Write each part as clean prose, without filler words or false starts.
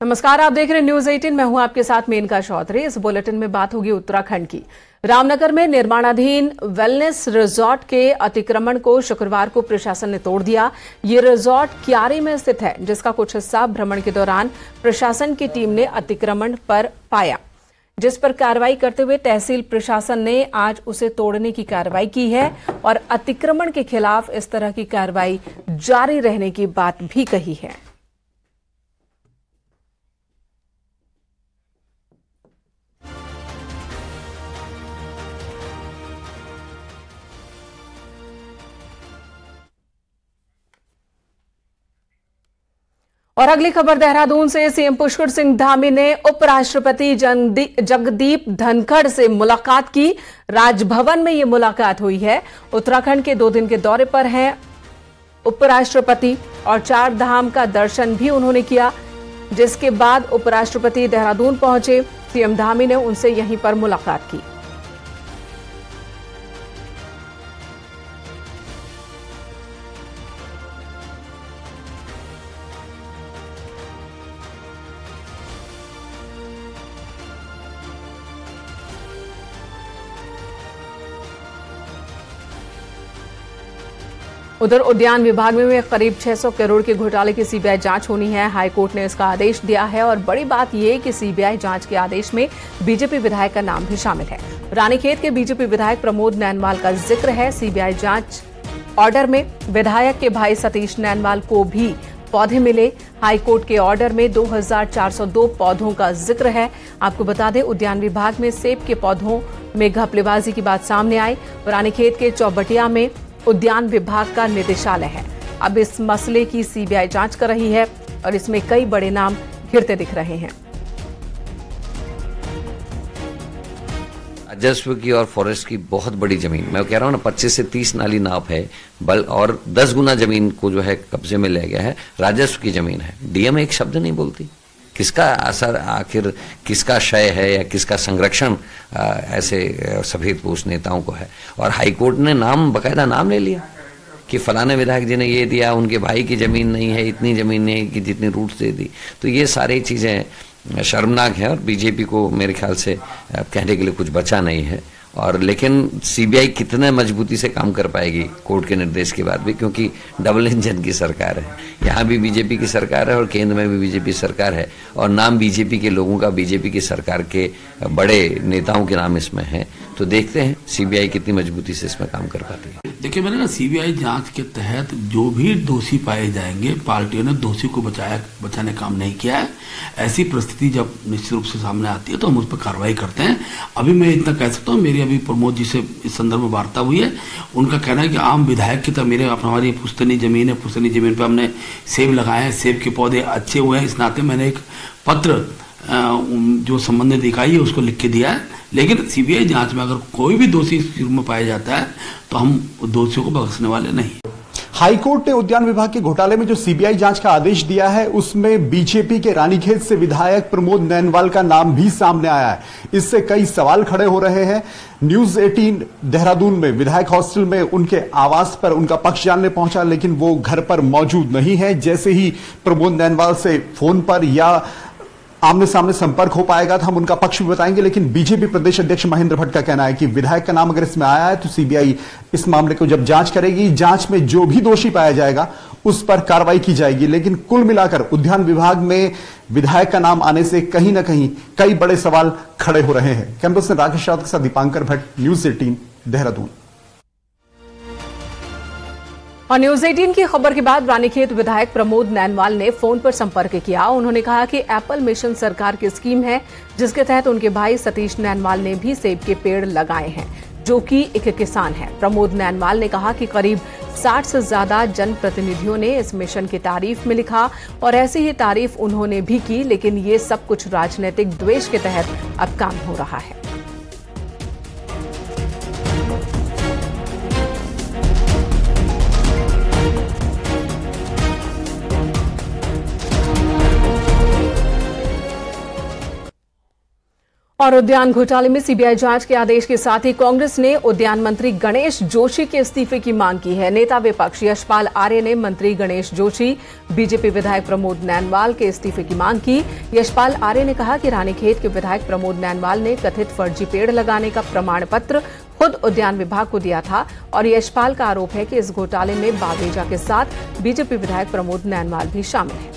नमस्कार, आप देख रहे हैं न्यूज 18। मैं हूं आपके साथ मेनका चौधरी। इस बुलेटिन में बात होगी उत्तराखंड की। रामनगर में निर्माणाधीन वेलनेस रिजॉर्ट के अतिक्रमण को शुक्रवार को प्रशासन ने तोड़ दिया। ये रिजॉर्ट क्यारी में स्थित है, जिसका कुछ हिस्सा भ्रमण के दौरान प्रशासन की टीम ने अतिक्रमण पर पाया, जिस पर कार्रवाई करते हुए तहसील प्रशासन ने आज उसे तोड़ने की कार्रवाई की है और अतिक्रमण के खिलाफ इस तरह की कार्रवाई जारी रहने की बात भी कही है। और अगली खबर देहरादून से। सीएम पुष्कर सिंह धामी ने उपराष्ट्रपति जगदीप धनखड़ से मुलाकात की। राजभवन में यह मुलाकात हुई है। उत्तराखंड के 2 दिन के दौरे पर हैं उपराष्ट्रपति और 4 धाम का दर्शन भी उन्होंने किया, जिसके बाद उपराष्ट्रपति देहरादून पहुंचे। सीएम धामी ने उनसे यहीं पर मुलाकात की। उधर उद्यान विभाग में करीब 600 करोड़ के घोटाले की सीबीआई जांच होनी है। हाईकोर्ट ने इसका आदेश दिया है और बड़ी बात यह कि सीबीआई जांच के आदेश में बीजेपी विधायक का नाम भी शामिल है। रानीखेत के बीजेपी विधायक प्रमोद नैनवाल का जिक्र है। सीबीआई जांच ऑर्डर में विधायक के भाई सतीश नैनवाल को भी पौधे मिले। हाईकोर्ट के ऑर्डर में 2402 पौधों का जिक्र है। आपको बता दें, उद्यान विभाग में सेब के पौधों में घपलेबाजी की बात सामने आई। रानीखेत के चौबटिया में उद्यान विभाग का निदेशालय है। अब इस मसले की सीबीआई जांच कर रही है और इसमें कई बड़े नाम घिरते दिख रहे हैं। राजस्व की और फॉरेस्ट की बहुत बड़ी जमीन, मैं कह रहा हूं ना, 25 से 30 नाली नाप है और 10 गुना जमीन को जो है कब्जे में ले गया है। राजस्व की जमीन है। डीएम एक शब्द नहीं बोलती। किसका असर, आखिर किसका क्षय है या किसका संरक्षण ऐसे सफेदपोश नेताओं को है। और हाईकोर्ट ने बकायदा नाम ले लिया कि फलाने विधायक जी ने ये दिया, उनके भाई की जमीन नहीं है, इतनी जमीन नहीं कि जितनी रूट दे दी। तो ये सारी चीजें शर्मनाक है और बीजेपी को मेरे ख्याल से कहने के लिए कुछ बचा नहीं है। और लेकिन सीबीआई कितने मजबूती से काम कर पाएगी कोर्ट के निर्देश के बाद भी, क्योंकि डबल इंजन की सरकार है। यहाँ भी बीजेपी की सरकार है और केंद्र में भी बीजेपी सरकार है और नाम बीजेपी के लोगों का, बीजेपी की सरकार के बड़े नेताओं के नाम इसमें है। तो देखते हैं सीबीआई कितनी मजबूती से इसमें काम कर पाती है। देखिए, मैंने ना सीबीआई जांच के तहत जो भी दोषी पाए जाएंगे, पार्टियों ने दोषी को बचाने काम नहीं किया है। ऐसी परिस्थिति जब निश्चित रूप से सामने आती है तो हम उस पर कार्रवाई करते हैं। अभी मैं इतना कह सकता हूँ, मेरी अभी प्रमोद जी से इस संदर्भ में वार्ता हुई है। उनका कहना है कि आम विधायक की तरह हमारी पुश्तैनी जमीन है, पुश्तैनी जमीन पर हमने सेब लगाए हैं, सेब के पौधे अच्छे हुए हैं। इस नाते मैंने एक पत्र जो संबंधित इकाई है उसको लिख के दिया है। लेकिन सीबीआई जांच में अगर कोई भी दोषी इस रूप में पाया जाता है तो हम दोषियों को बख्शने वाले नहीं। हाईकोर्ट ने उद्यान विभाग के घोटाले में जो सीबीआई जांच का आदेश दिया है, उसमें बीजेपी के रानीखेत से विधायक प्रमोद नैनवाल का नाम भी सामने आया है। इससे कई सवाल खड़े हो रहे हैं। न्यूज 18 देहरादून में विधायक हॉस्टल में उनके आवास पर उनका पक्ष जानने पहुंचा, लेकिन वो घर पर मौजूद नहीं है। जैसे ही प्रमोद नैनवाल से फोन पर या आमने सामने संपर्क हो पाएगा तो हम उनका पक्ष भी बताएंगे। लेकिन बीजेपी प्रदेश अध्यक्ष महेंद्र भट्ट का कहना है कि विधायक का नाम अगर इसमें आया है तो सीबीआई इस मामले को जब जांच करेगी, जांच में जो भी दोषी पाया जाएगा उस पर कार्रवाई की जाएगी। लेकिन कुल मिलाकर उद्यान विभाग में विधायक का नाम आने से कहीं ना कहीं कई बड़े सवाल खड़े हो रहे हैं। कैमरा पर्सन राकेश राउत के साथ दीपांकर भट्ट, न्यूज 18 देहरादून। और न्यूज 18 की खबर के बाद रानीखेत विधायक प्रमोद नैनवाल ने फोन पर संपर्क किया। उन्होंने कहा कि एप्पल मिशन सरकार की स्कीम है, जिसके तहत उनके भाई सतीश नैनवाल ने भी सेब के पेड़ लगाए हैं, जो कि एक किसान है। प्रमोद नैनवाल ने कहा कि करीब 60 से ज्यादा जनप्रतिनिधियों ने इस मिशन की तारीफ में लिखा और ऐसी ही तारीफ उन्होंने भी की, लेकिन ये सब कुछ राजनीतिक द्वेष के तहत अब काम हो रहा है। और उद्यान घोटाले में सीबीआई जांच के आदेश के साथ ही कांग्रेस ने उद्यान मंत्री गणेश जोशी के इस्तीफे की मांग की है। नेता विपक्ष यशपाल आर्य ने मंत्री गणेश जोशी, बीजेपी विधायक प्रमोद नैनवाल के इस्तीफे की मांग की। यशपाल आर्य ने कहा कि रानीखेत के विधायक प्रमोद नैनवाल ने कथित फर्जी पेड़ लगाने का प्रमाण पत्र खुद उद्यान विभाग को दिया था और यशपाल का आरोप है कि इस घोटाले में बावेजा के साथ बीजेपी विधायक प्रमोद नैनवाल भी शामिल है।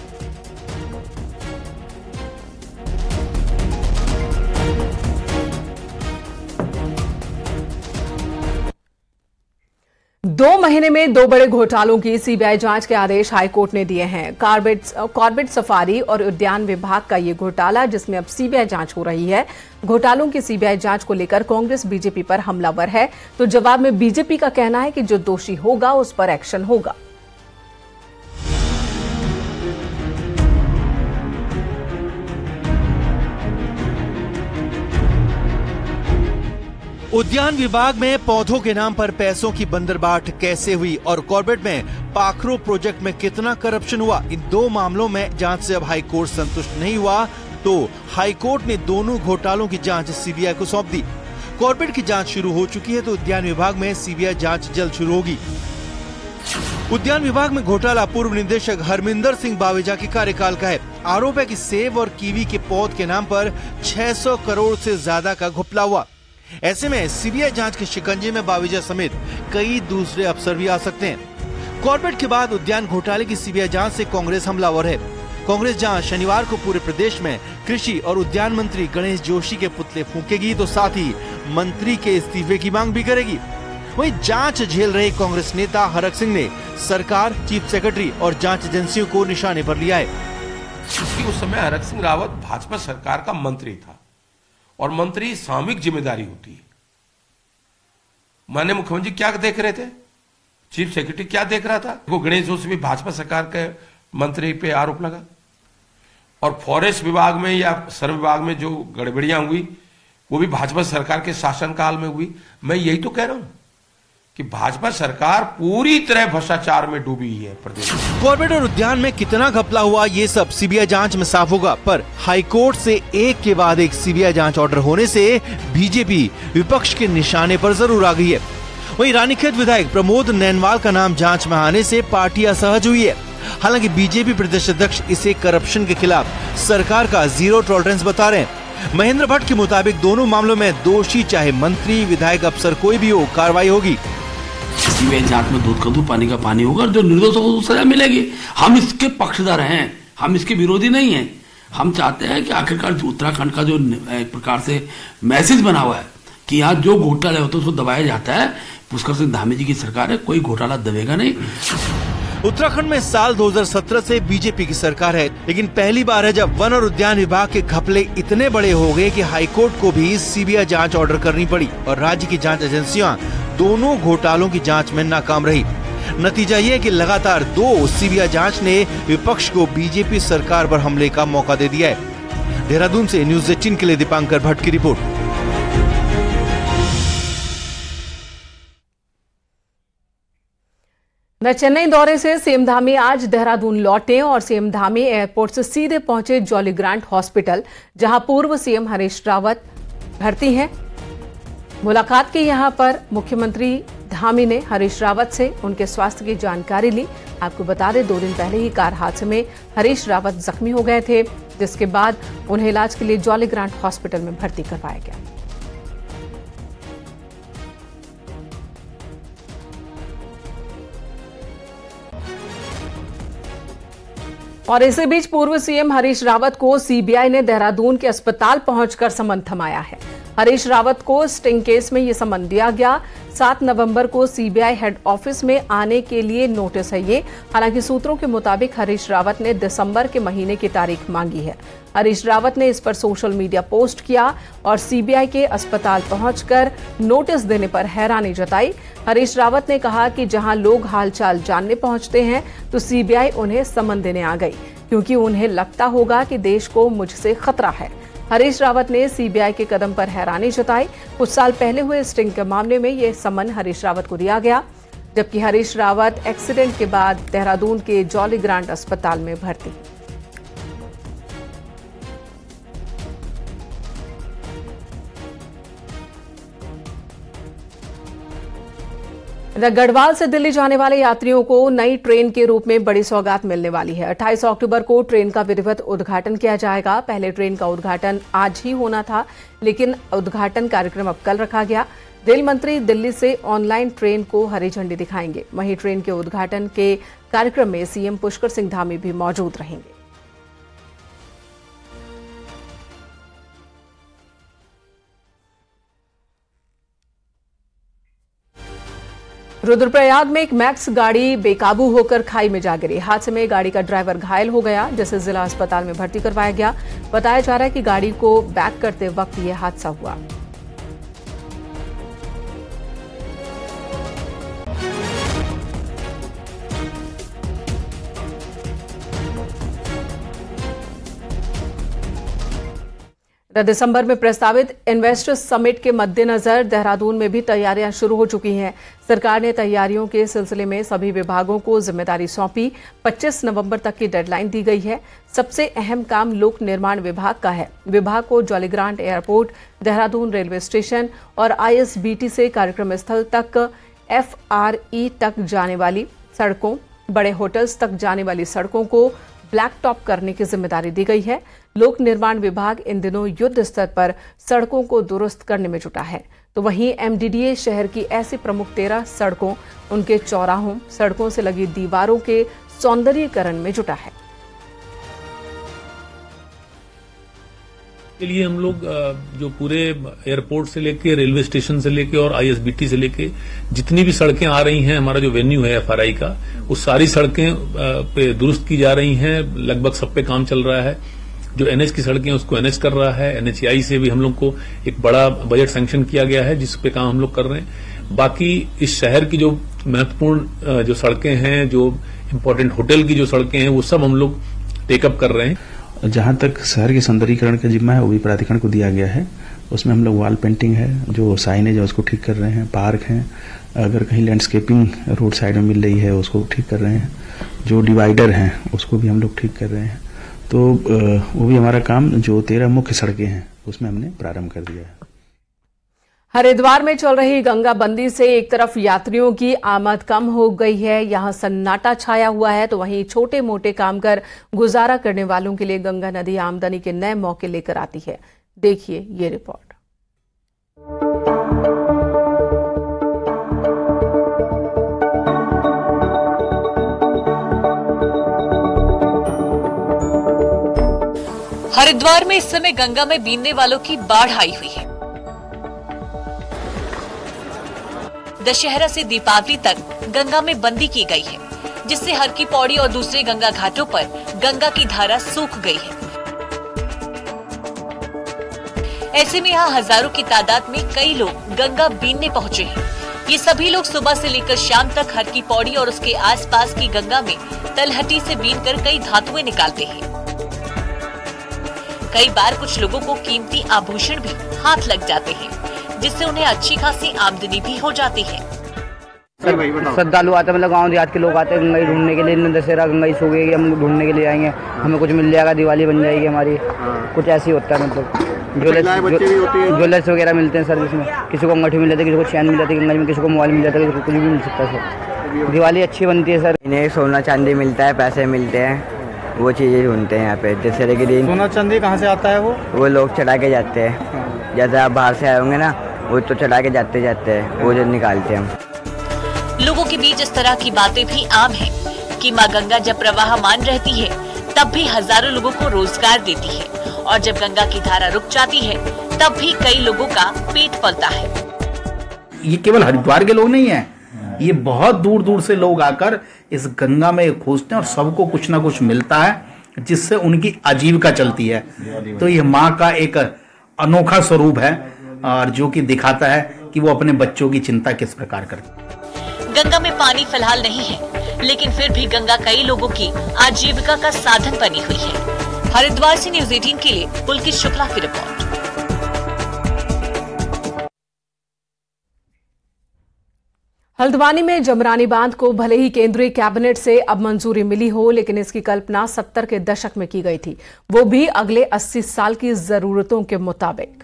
दो महीने में दो बड़े घोटालों की सीबीआई जांच के आदेश हाईकोर्ट ने दिए हैं। कॉर्बेट सफारी और उद्यान विभाग का ये घोटाला, जिसमें अब सीबीआई जांच हो रही है। घोटालों की सीबीआई जांच को लेकर कांग्रेस बीजेपी पर हमलावर है, तो जवाब में बीजेपी का कहना है कि जो दोषी होगा उस पर एक्शन होगा। उद्यान विभाग में पौधों के नाम पर पैसों की बंदरबाट कैसे हुई और कॉर्बेट में पाखरो प्रोजेक्ट में कितना करप्शन हुआ, इन दो मामलों में जांच से अब हाईकोर्ट संतुष्ट नहीं हुआ तो हाईकोर्ट ने दोनों घोटालों की जांच सीबीआई को सौंप दी। कॉर्बेट की जांच शुरू हो चुकी है तो उद्यान विभाग में सीबीआई जांच जल्द शुरू होगी। उद्यान विभाग में घोटाला पूर्व निदेशक हरमिंदर सिंह बावेजा के कार्यकाल का है। आरोप है कि सेब और कीवी के पौध के नाम पर 600 करोड़ से ज्यादा का घपला हुआ। ऐसे में सीबीआई जांच के शिकंजे में बावेजा समेत कई दूसरे अफसर भी आ सकते हैं। कॉर्बेट के बाद उद्यान घोटाले की सीबीआई जांच से कांग्रेस हमलावर है। कांग्रेस जहां शनिवार को पूरे प्रदेश में कृषि और उद्यान मंत्री गणेश जोशी के पुतले फूंकेगी तो साथ ही मंत्री के इस्तीफे की मांग भी करेगी। वहीं जांच झेल रहे कांग्रेस नेता हरक सिंह ने सरकार, चीफ सेक्रेटरी और जांच एजेंसियों को निशाने पर लिया है। उस समय हरक सिंह रावत भाजपा सरकार का मंत्री था और मंत्री सामूहिक जिम्मेदारी होती है। माननीय मुख्यमंत्री क्या देख रहे थे, चीफ सेक्रेटरी क्या देख रहा था? वो गणेश जोशी भी भाजपा सरकार के मंत्री पे आरोप लगा और फॉरेस्ट विभाग में या श्रम विभाग में जो गड़बड़ियां हुई वो भी भाजपा सरकार के शासनकाल में हुई। मैं यही तो कह रहा हूं कि भाजपा सरकार पूरी तरह भ्रष्टाचार में डूबी है प्रदेश में। कॉर्बेट और उद्यान में कितना घपला हुआ ये सब सीबीआई जांच में साफ होगा, पर हाईकोर्ट से एक के बाद एक सीबीआई जांच ऑर्डर होने से बीजेपी विपक्ष के निशाने पर जरूर आ गई है। वहीं रानीखेत विधायक प्रमोद नैनवाल का नाम जांच में आने से पार्टी असहज हुई है। हालांकि बीजेपी प्रदेश अध्यक्ष इसे करप्शन के खिलाफ सरकार का जीरो टॉलरेंस बता रहे हैं। महेंद्र भट्ट के मुताबिक दोनों मामलों में दोषी चाहे मंत्री, विधायक, अफसर कोई भी हो, कार्रवाई होगी। सीबीआई जांच में दूध का दूध, पानी का पानी होगा और जो निर्दोषों को सजा मिलेगी। हम इसके पक्षधर हैं, हम इसके विरोधी नहीं हैं। हम चाहते हैं कि आखिरकार उत्तराखंड का जो एक प्रकार से मैसेज बना हुआ है कि यहाँ जो घोटाला होता है उसको दबाया जाता है। पुष्कर सिंह धामी जी की सरकार है, कोई घोटाला दबेगा नहीं। उत्तराखंड में साल 2017 से बीजेपी की सरकार है, लेकिन पहली बार है जब वन और उद्यान विभाग के घपले इतने बड़े हो गए कि हाईकोर्ट को भी सीबीआई जांच ऑर्डर करनी पड़ी और राज्य की जांच एजेंसियां दोनों घोटालों की जांच में नाकाम रही। नतीजा ये कि लगातार दो सीबीआई जांच ने विपक्ष को बीजेपी सरकार पर हमले का मौका दे दिया है। देहरादून से न्यूज़ 18 के लिए दीपांकर भट्ट की रिपोर्ट। चेन्नई दौरे से सीएम धामी आज देहरादून लौटे और सीएम धामी एयरपोर्ट से सीधे पहुंचे जॉली ग्रांट हॉस्पिटल, जहां पूर्व सीएम हरीश रावत भर्ती हैं। मुलाकात के यहां पर मुख्यमंत्री धामी ने हरीश रावत से उनके स्वास्थ्य की जानकारी ली। आपको बता दें, 2 दिन पहले ही कार हादसे में हरीश रावत जख्मी हो गए थे, जिसके बाद उन्हें इलाज के लिए जॉली ग्रांट हॉस्पिटल में भर्ती करवाया गया। और इसी बीच पूर्व सीएम हरीश रावत को सीबीआई ने देहरादून के अस्पताल पहुंचकर समन थमाया है। हरीश रावत को स्टिंग केस में यह समन दिया गया। 7 नवंबर को सीबीआई हेड ऑफिस में आने के लिए नोटिस है ये। हालांकि सूत्रों के मुताबिक हरीश रावत ने दिसंबर के महीने की तारीख मांगी है। हरीश रावत ने इस पर सोशल मीडिया पोस्ट किया और सीबीआई के अस्पताल पहुंचकर नोटिस देने पर हैरानी जताई। हरीश रावत ने कहा कि जहां लोग हालचाल जानने पहुंचते हैं तो सीबीआई उन्हें समन देने आ गई, क्योंकि उन्हें लगता होगा कि देश को मुझसे खतरा है। हरीश रावत ने सीबीआई के कदम पर हैरानी जताई। कुछ साल पहले हुए स्टिंग के मामले में यह समन हरीश रावत को दिया गया, जबकि हरीश रावत एक्सीडेंट के बाद देहरादून के जॉली ग्रांट अस्पताल में भर्ती। गढ़वाल से दिल्ली जाने वाले यात्रियों को नई ट्रेन के रूप में बड़ी सौगात मिलने वाली है। 28 अक्टूबर को ट्रेन का विधिवत उद्घाटन किया जाएगा। पहले ट्रेन का उद्घाटन आज ही होना था, लेकिन उद्घाटन कार्यक्रम अब कल रखा गया। रेल मंत्री दिल्ली से ऑनलाइन ट्रेन को हरी झंडी दिखाएंगे। वहीं ट्रेन के उद्घाटन के कार्यक्रम में सीएम पुष्कर सिंह धामी भी मौजूद रहेंगे। रुद्रप्रयाग में एक मैक्स गाड़ी बेकाबू होकर खाई में जा गिरी। हादसे में गाड़ी का ड्राइवर घायल हो गया, जिसे जिला अस्पताल में भर्ती करवाया गया। बताया जा रहा है कि गाड़ी को बैक करते वक्त यह हादसा हुआ। दिसंबर में प्रस्तावित इन्वेस्टर्स समिट के मद्देनजर देहरादून में भी तैयारियां शुरू हो चुकी हैं। सरकार ने तैयारियों के सिलसिले में सभी विभागों को जिम्मेदारी सौंपी। 25 नवंबर तक की डेडलाइन दी गई है। सबसे अहम काम लोक निर्माण विभाग का है। विभाग को Jolly Grant airport, Dehradun railway station और ISBT से कार्यक्रम स्थल तक, FRE तक जाने वाली सड़कों, बड़े होटल्स तक जाने वाली सड़कों को ब्लैक टॉप करने की जिम्मेदारी दी गई है। लोक निर्माण विभाग इन दिनों युद्ध स्तर पर सड़कों को दुरुस्त करने में जुटा है, तो वहीं MDDA शहर की ऐसी प्रमुख 13 सड़कों, उनके चौराहों, सड़कों से लगी दीवारों के सौंदर्यीकरण में जुटा है। के लिए हम लोग जो पूरे एयरपोर्ट से लेके, रेलवे स्टेशन से लेके और ISBT से लेके जितनी भी सड़कें आ रही हैं, हमारा जो वेन्यू है FRI का, वो सारी सड़कें पे दुरुस्त की जा रही हैं। लगभग सब पे काम चल रहा है। जो NH की सड़कें उसको NH कर रहा है। NHAI से भी हम लोग को एक बड़ा बजट सैंक्शन किया गया है, जिस पे काम हम लोग कर रहे हैं। बाकी इस शहर की जो महत्वपूर्ण जो सड़कें हैं, जो इम्पोर्टेंट होटल की जो सड़कें हैं, वो सब हम लोग टेकअप कर रहे हैं। जहां तक शहर के सौंदर्यीकरण का जिम्मा है वो भी प्राधिकरण को दिया गया है। उसमें हम लोग वॉल पेंटिंग है, जो साइनेज है उसको ठीक कर रहे हैं, पार्क हैं, अगर कहीं लैंडस्केपिंग रोड साइड में मिल रही है उसको ठीक कर रहे हैं, जो डिवाइडर हैं उसको भी हम लोग ठीक कर रहे हैं। तो वो भी हमारा काम, जो 13 मुख्य सड़कें हैं उसमें हमने प्रारंभ कर दिया है। हरिद्वार में चल रही गंगा बंदी से एक तरफ यात्रियों की आमद कम हो गई है, यहां सन्नाटा छाया हुआ है, तो वहीं छोटे मोटे काम कर गुजारा करने वालों के लिए गंगा नदी आमदनी के नए मौके लेकर आती है। देखिए ये रिपोर्ट। हरिद्वार में इस समय गंगा में बीनने वालों की बाढ़ आई हुई है। दशहरा से दीपावली तक गंगा में बंदी की गई है, जिससे हर की पौड़ी और दूसरे गंगा घाटों पर गंगा की धारा सूख गई है। ऐसे में यहाँ हजारों की तादाद में कई लोग गंगा बीनने पहुँचे हैं। ये सभी लोग सुबह से लेकर शाम तक हर की पौड़ी और उसके आसपास की गंगा में तलहटी से बीनकर कई धातुएं निकालते हैं। कई बार कुछ लोगों को कीमती आभूषण भी हाथ लग जाते हैं, जिससे उन्हें अच्छी खासी आमदनी भी हो जाती है। श्रद्धालु आते, मतलब गांव देहात के लोग आते हैं गंगाई ढूंढने के लिए। दशहरा गंगाई सो गई, हम ढूंढने के लिए आएंगे, हमें कुछ मिल जाएगा, दिवाली बन जाएगी हमारी। कुछ ऐसी होता है, मतलब ज्वेलर्स वगैरह मिलते हैं सर, जिसमें किसी को अंगूठी मिल जाती है, किसी को चैन मिल जाती है गंगा में, किसी को मोबाइल मिल जाता है, किसी को कुछ भी मिल सकता है सर। दिवाली अच्छी बनती है सर। इन्हें सोना चांदी मिलता है, पैसे मिलते हैं, वो चीजें ढूंढते हैं यहाँ पे। दशहरे के दिन सोना चांदी कहाँ से आता है? वो लोग चढ़ा के जाते हैं। जैसे आप बाहर से आए होंगे ना, वो तो चढ़ा के जाते जाते हैं, वो जो निकालते हैं हम। लोगों के बीच इस तरह की बातें भी आम है कि माँ गंगा जब प्रवाहमान रहती है तब भी हजारों लोगों को रोजगार देती है, और जब गंगा की धारा रुक जाती है तब भी कई लोगों का पेट पलता है। ये केवल हरिद्वार के लोग नहीं है, ये बहुत दूर दूर से लोग आकर इस गंगा में खोजते हैं और सबको कुछ ना कुछ मिलता है, जिससे उनकी आजीविका चलती है। तो ये माँ का एक अनोखा स्वरूप है, और जो कि दिखाता है कि वो अपने बच्चों की चिंता किस प्रकार करती है। गंगा में पानी फिलहाल नहीं है, लेकिन फिर भी गंगा कई लोगों की आजीविका का साधन बनी हुई है। हरिद्वार से न्यूज़ 18 के लिए पुलकित शुक्ला की रिपोर्ट। हल्द्वानी में जमरानी बांध को भले ही केंद्रीय कैबिनेट से अब मंजूरी मिली हो, लेकिन इसकी कल्पना 70 के दशक में की गई थी, वो भी अगले 80 साल की जरूरतों के मुताबिक।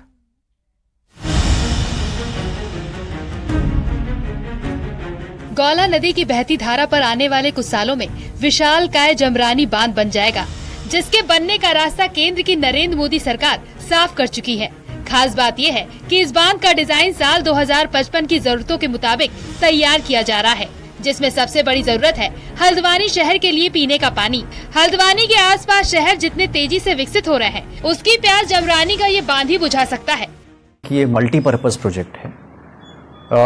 गौला नदी की बहती धारा पर आने वाले कुछ सालों में विशालकाय जमरानी बांध बन जाएगा, जिसके बनने का रास्ता केंद्र की नरेंद्र मोदी सरकार साफ कर चुकी है। खास बात यह है कि इस बांध का डिजाइन साल 2055 की जरूरतों के मुताबिक तैयार किया जा रहा है, जिसमें सबसे बड़ी जरूरत है हल्द्वानी शहर के लिए पीने का पानी। हल्द्वानी के आसपास शहर जितने तेजी से विकसित हो रहे हैं, उसकी प्यास जमरानी का ये बांध ही बुझा सकता है। ये मल्टीपर्पज प्रोजेक्ट है।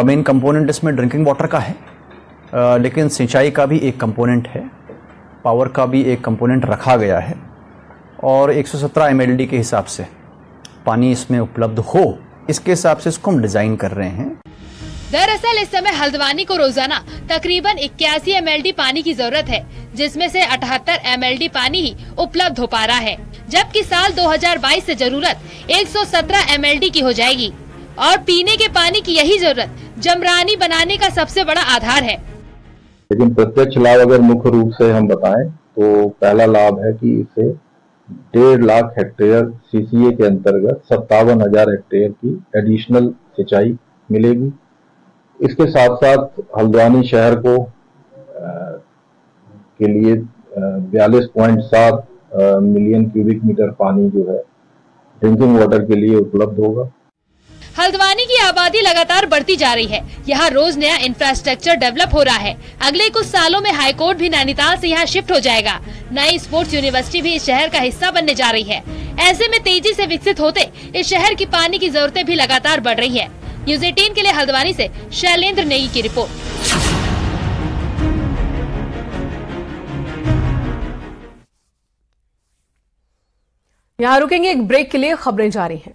मेन कंपोनेंट इसमें ड्रिंकिंग वाटर का है, लेकिन सिंचाई का भी एक कंपोनेंट है, पावर का भी एक कंपोनेंट रखा गया है और 117 MLD के हिसाब से पानी इसमें उपलब्ध हो, इसके हिसाब से इसको हम डिजाइन कर रहे हैं। दरअसल इस समय हल्द्वानी को रोजाना तकरीबन 81 MLD पानी की जरूरत है, जिसमें से 78 MLD पानी ही उपलब्ध हो पा रहा है, जबकि साल 2022 से जरूरत 117 MLD की हो जाएगी। और पीने के पानी की यही जरूरत जमरानी बनाने का सबसे बड़ा आधार है। लेकिन प्रत्यक्ष लाभ अगर मुख्य रूप से हम बताएं तो पहला लाभ है कि इसे 1.5 लाख हेक्टेयर CCA के अंतर्गत 57,000 हेक्टेयर की एडिशनल सिंचाई मिलेगी। इसके साथ साथ हल्द्वानी शहर को के लिए 42.7 मिलियन क्यूबिक मीटर पानी जो है ड्रिंकिंग वाटर के लिए उपलब्ध होगा। हल्द्वानी की आबादी लगातार बढ़ती जा रही है। यहाँ रोज नया इंफ्रास्ट्रक्चर डेवलप हो रहा है। अगले कुछ सालों में हाईकोर्ट भी नैनीताल से यहाँ शिफ्ट हो जाएगा। नई स्पोर्ट्स यूनिवर्सिटी भी इस शहर का हिस्सा बनने जा रही है। ऐसे में तेजी से विकसित होते इस शहर की पानी की जरूरतें भी लगातार बढ़ रही है। न्यूज़ 18 के लिए हल्द्वानी से शैलेंद्र नेगी की रिपोर्ट। यहाँ रुकेंगे एक ब्रेक के लिए, खबरें जारी हैं।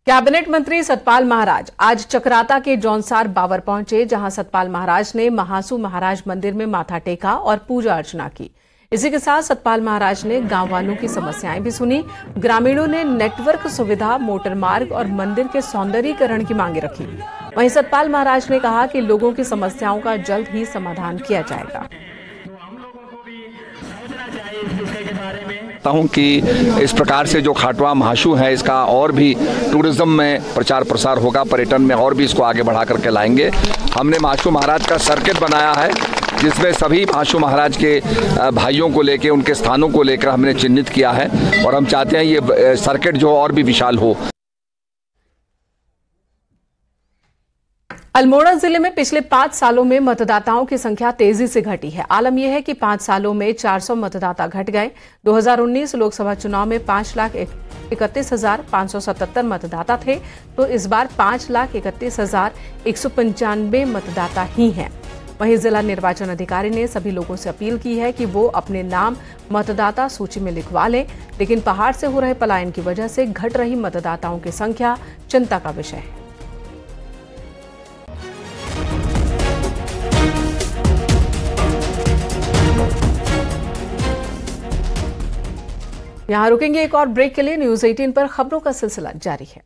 कैबिनेट मंत्री सतपाल महाराज आज चकराता के जौनसार बावर पहुंचे, जहां सतपाल महाराज ने महासू महाराज मंदिर में माथा टेका और पूजा अर्चना की। इसी के साथ सतपाल महाराज ने गांव वालों की समस्याएं भी सुनी। ग्रामीणों ने नेटवर्क सुविधा, मोटर मार्ग और मंदिर के सौंदर्यीकरण की मांगे रखी। वहीं सतपाल महाराज ने कहा कि लोगों की समस्याओं का जल्द ही समाधान किया जाएगा। हूं कि इस प्रकार से जो खाटवा महासू है, इसका और भी टूरिज्म में प्रचार प्रसार होगा, पर्यटन में और भी इसको आगे बढ़ा करके लाएंगे। हमने महासू महाराज का सर्किट बनाया है, जिसमें सभी महासू महाराज के भाइयों को लेकर, उनके स्थानों को लेकर हमने चिन्हित किया है और हम चाहते हैं ये सर्किट जो और भी विशाल हो। अल्मोड़ा जिले में पिछले 5 सालों में मतदाताओं की संख्या तेजी से घटी है। आलम यह है कि 5 सालों में 400 मतदाता घट गए। 2019 लोकसभा चुनाव में 5,31,577 मतदाता थे, तो इस बार 5,31,195 मतदाता ही हैं। वहीं जिला निर्वाचन अधिकारी ने सभी लोगों से अपील की है कि वो अपने नाम मतदाता सूची में लिखवा लें, लेकिन पहाड़ से हो रहे पलायन की वजह से घट रही मतदाताओं की संख्या चिंता का विषय है। यहां रुकेंगे एक और ब्रेक के लिए। न्यूज़ 18 पर खबरों का सिलसिला जारी है।